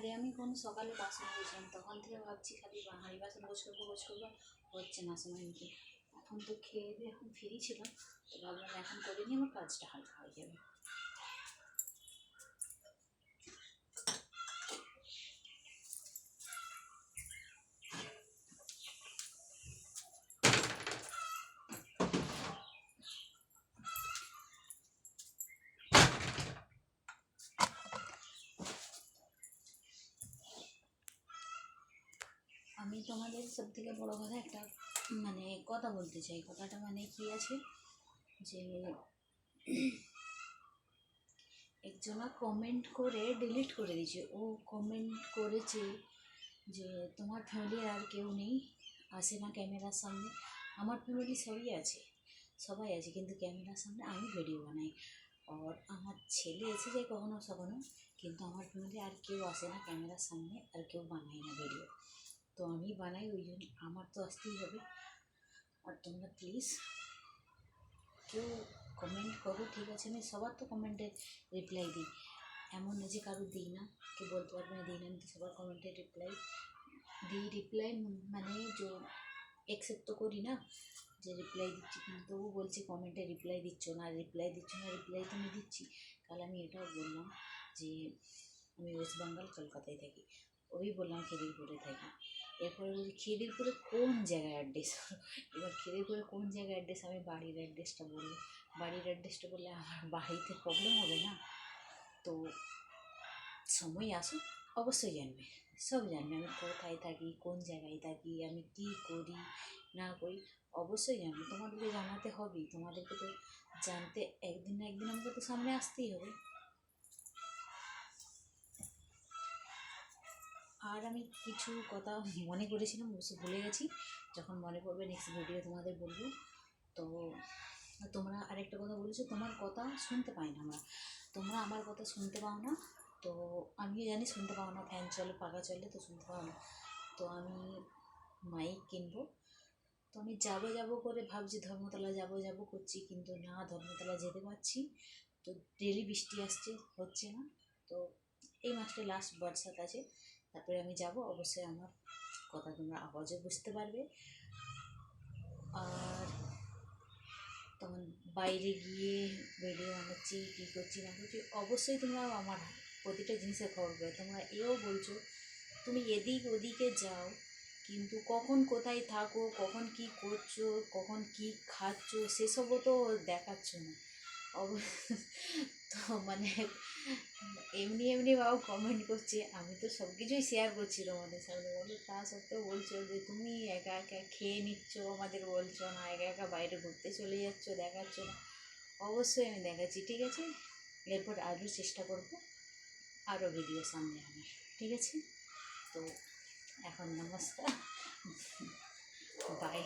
আরে আমি কোন সকালে বাসন ধুয়েছিলাম, তখন থেকে ভাবছি খালি হাঁড়ি বাসন গোছ করবো, হচ্ছে না সময় মতো। এখন তো খেয়ে দিয়ে এখন ফ্রি ছিলাম, তো ভাবলাম এখন করে নিয়ে আমার কাজটা হালকা হয়ে যাবে। আমি তোমাদের সব থেকে বড়ো কথা একটা মানে কথা বলতে চাই। কথাটা মানে কি আছে যে একজনা কমেন্ট করে ডিলিট করে দিয়েছে। ও কমেন্ট করেছে যে তোমার ফ্যামিলির আর কেউ নেই, আসে না ক্যামেরার সামনে। আমার ফ্যামিলি সবাই আছে, কিন্তু ক্যামেরার সামনে আমি ভিডিও বানাই। আর আমার ছেলে এসে যায় কখনো কখনো, কিন্তু আমার ফ্যামিলি আর কেউ আসে না ক্যামেরার সামনে, আর কেউ বানায় না ভিডিও। তো আমি বানাই, ওই জন্য আমার তো আসতেই হবে। আর তোমরা প্লিজ কেউ কমেন্ট করো, ঠিক আছে? আমি সবার তো কমেন্টে রিপ্লাই দিই, এমন না যে কারো দিই না। কেউ বলতে পারবে না দিই না, আমি তো সবার কমেন্টে রিপ্লাই মানে যে অ্যাকসেপ্ট তো করি না যে রিপ্লাই দিচ্ছি, কিন্তু তবু বলছি কমেন্টে রিপ্লাই দিচ্ছ না। রিপ্লাই তো আমি দিচ্ছি। কাল আমি এটাও বললাম যে আমি ওয়েস্ট বেঙ্গল কলকাতায় থাকি, ওই বললাম খিদিরপুরে থাকি। এরপরে বলছি খিদিরপুরে কোন জায়গায় অ্যাড্রেস। এবার খিদিরপুরে কোন জায়গায় অ্যাড্রেস, আমি বাড়ির অ্যাড্রেসটা বলবো। বাড়ির অ্যাড্রেসটা বললে আমার বাড়িতে প্রবলেম হবে না? তো সময় আসুক, অবশ্যই জানবে, সব জানবে আমি কোথায় থাকি, কোন জায়গায় থাকি, আমি কী করি না করি, অবশ্যই জানবে। তোমাদেরকে জানাতে হবেই, তোমাদেরকে তো জানতে একদিন না একদিন আমাকে তো সামনে আসতেই হবে। আর আমি কিছু কথা মনে করেছিলাম, অবশ্য ভুলে গেছি। যখন মনে পড়বে নেক্সট ভিডিও তোমাদের বলবো। তো তোমরা আরেকটা কথা বলেছো, তোমার কথা শুনতে পাই না আমরা। তোমরা আমার কথা শুনতে পাও না, তো আমিও জানি শুনতে পাও না। ফ্যান চলে, পাখা চলে, তো শুনতে পাও না। তো আমি মাইক কিনবো। তো আমি যাবো করে ভাবছি ধর্মতলা যাবো করছি, কিন্তু না, ধর্মতলা যেতে পারছি। তো ডেলি বৃষ্টি আসছে, হচ্ছে না। তো এই মাসটা লাস্ট বর্ষাত আছে, তারপরে আমি যাব। অবশ্যই আমার কথা তোমরা আওয়াজও বুঝতে পারবে। আর তখন বাইরে গিয়ে ভিডিও বানাচ্ছি, কী করছি না করছি, অবশ্যই তোমরা আমার প্রতিটা জিনিসের খবর পাবে। তোমরা এও বলছো তুমি এদিক ওদিকে যাও, কিন্তু কখন কোথায় থাকো, কখন কি করছো, কখন কি খাচ্ছ, সেসবও তো দেখাচ্ছ না। তো মানে এমনি বাবু কমেন্ট করছে, আমি তো সব কিছুই শেয়ার করছি তোমাদের সামনে, বলো তা সত্ত্বেও বলছো যে তুমি একা একা খেয়ে নিচ্ছ, আমাদের বলছো না, একা একা বাইরে ঘুরতে চলে যাচ্ছ, দেখাচ্ছ না। অবশ্যই আমি দেখাচ্ছি, ঠিক আছে? এরপর আরও চেষ্টা করবো আরও ভিডিও সামনে আনার, ঠিক আছে? তো এখন নমস্কার, বাই।